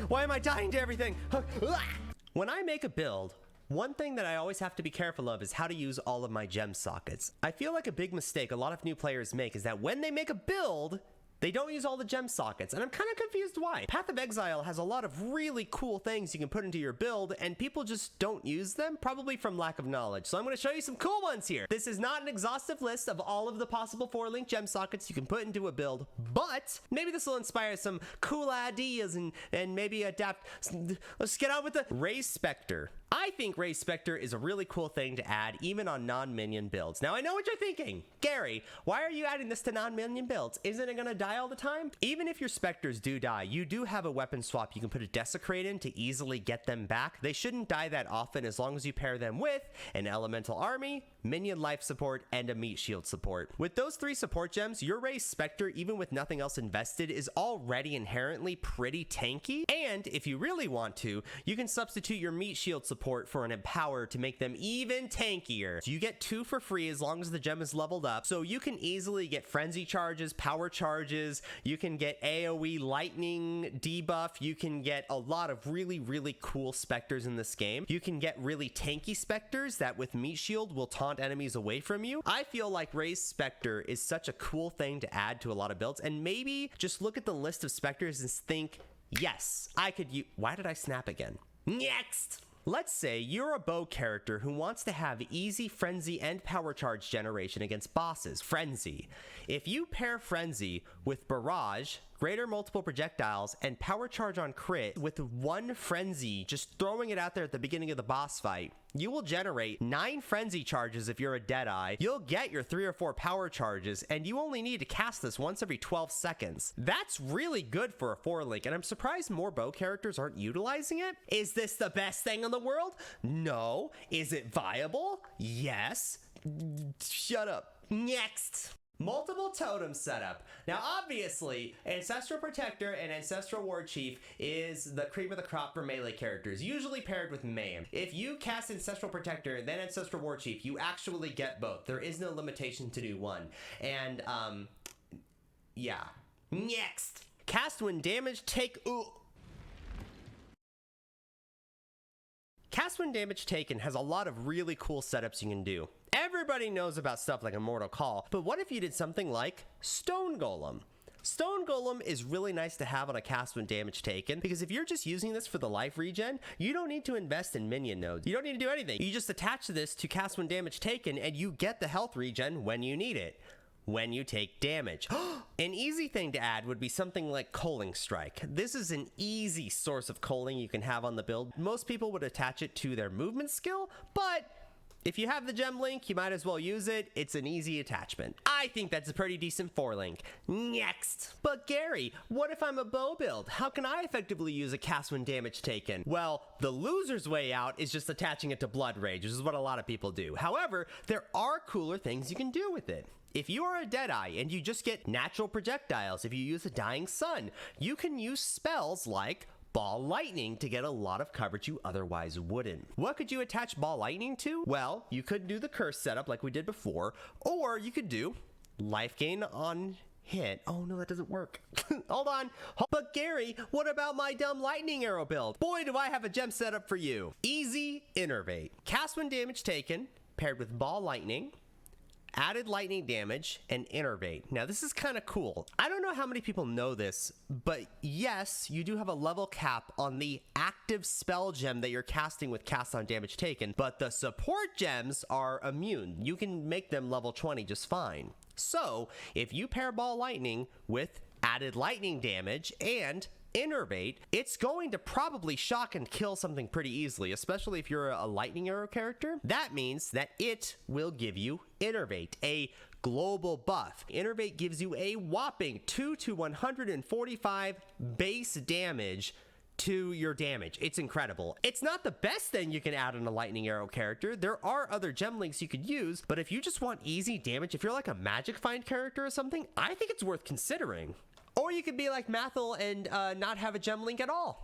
Why am I dying to everything? When I make a build, one thing that I always have to be careful of is how to use all of my gem sockets. I feel like a big mistake a lot of new players make is that when they make a build, they don't use all the gem sockets, and I'm kind of confused why. Path of Exile has a lot of really cool things you can put into your build, and people just don't use them, probably from lack of knowledge. So I'm going to show you some cool ones here. This is not an exhaustive list of all of the possible 4-link gem sockets you can put into a build, but maybe this will inspire some cool ideas and maybe adapt. Let's get on with the Raise Spectre. I think Raise Spectre is a really cool thing to add even on non-minion builds. Now I know what you're thinking. Gary, why are you adding this to non-minion builds? Isn't it gonna die all the time? Even if your Spectres do die, you do have a weapon swap you can put a Desecrate in to easily get them back. They shouldn't die that often as long as you pair them with an Elemental Army, Minion Life Support, and a Meat Shield support. With those 3 support gems, your Raise Spectre, even with nothing else invested, is already inherently pretty tanky. And if you really want to, you can substitute your Meat Shield support for an Empower to make them even tankier. So you get 2 for free as long as the gem is leveled up. So you can easily get Frenzy charges, Power charges, you can get AoE Lightning debuff, you can get a lot of really cool Spectres in this game. You can get really tanky Spectres that with Meat Shield will taunt enemies away from you. I feel like Raise Spectre is such a cool thing to add to a lot of builds, and maybe just look at the list of Spectres and think, yes, I could use. Why did I snap again? Next! Let's say you're a bow character who wants to have easy Frenzy and Power Charge generation against bosses. Frenzy. If you pair Frenzy with Barrage, Greater Multiple Projectiles, and Power Charge on crit with 1 Frenzy, just throwing it out there at the beginning of the boss fight, you will generate 9 Frenzy charges if you're a Deadeye. You'll get your 3 or 4 Power Charges, and you only need to cast this once every 12 seconds. That's really good for a 4-link, and I'm surprised more bow characters aren't utilizing it. Is this the best thing in the world? No. Is it viable? Yes. Shut up. Next. Multiple totem setup. Now obviously, Ancestral Protector and Ancestral War Chief is the cream of the crop for melee characters, usually paired with Mayhem. If you cast Ancestral Protector and then Ancestral War Chief, you actually get both. There is no limitation to do one. And, yeah. Next! Cast when damage take... Cast when damage taken has a lot of really cool setups you can do. Everybody knows about stuff like Immortal Call, but what if you did something like Stone Golem? Stone Golem is really nice to have on a cast when damage taken, because if you're just using this for the life regen, you don't need to invest in minion nodes. You don't need to do anything. You just attach this to cast when damage taken and you get the health regen when you need it. When you take damage. An easy thing to add would be something like Culling Strike. This is an easy source of culling you can have on the build. Most people would attach it to their movement skill, but if you have the gem link, you might as well use it. It's an easy attachment. I think that's a pretty decent 4-link. Next. But Gary, what if I'm a bow build? How can I effectively use a cast when damage taken? Well, the loser's way out is just attaching it to Blood Rage, which is what a lot of people do. However, there are cooler things you can do with it. If you are a Deadeye and you just get natural projectiles, if you use a Dying Sun, you can use spells like Ball Lightning to get a lot of coverage you otherwise wouldn't. What could you attach Ball Lightning to? Well, you could do the curse setup like we did before, or you could do life gain on hit. Oh no, that doesn't work. Hold on. But Gary, what about my dumb lightning arrow build? Boy, do I have a gem setup for you. Easy Innervate. Cast when damage taken, paired with Ball Lightning, added lightning damage, and Innervate. Now this is kind of cool. I don't know how many people know this, but yes, you do have a level cap on the active spell gem that you're casting with cast on damage taken, but the support gems are immune. You can make them level 20 just fine. So if you pair Ball Lightning with added lightning damage and Innervate, it's going to probably shock and kill something pretty easily, especially if you're a lightning arrow character. That means that it will give you Innervate, a global buff. Innervate gives you a whopping 2 to 145 base damage to your damage. It's incredible. It's not the best thing you can add on a lightning arrow character. There are other gem links you could use, but if you just want easy damage, if you're like a magic find character or something, I think it's worth considering. Or you could be like Mathil and not have a gem link at all.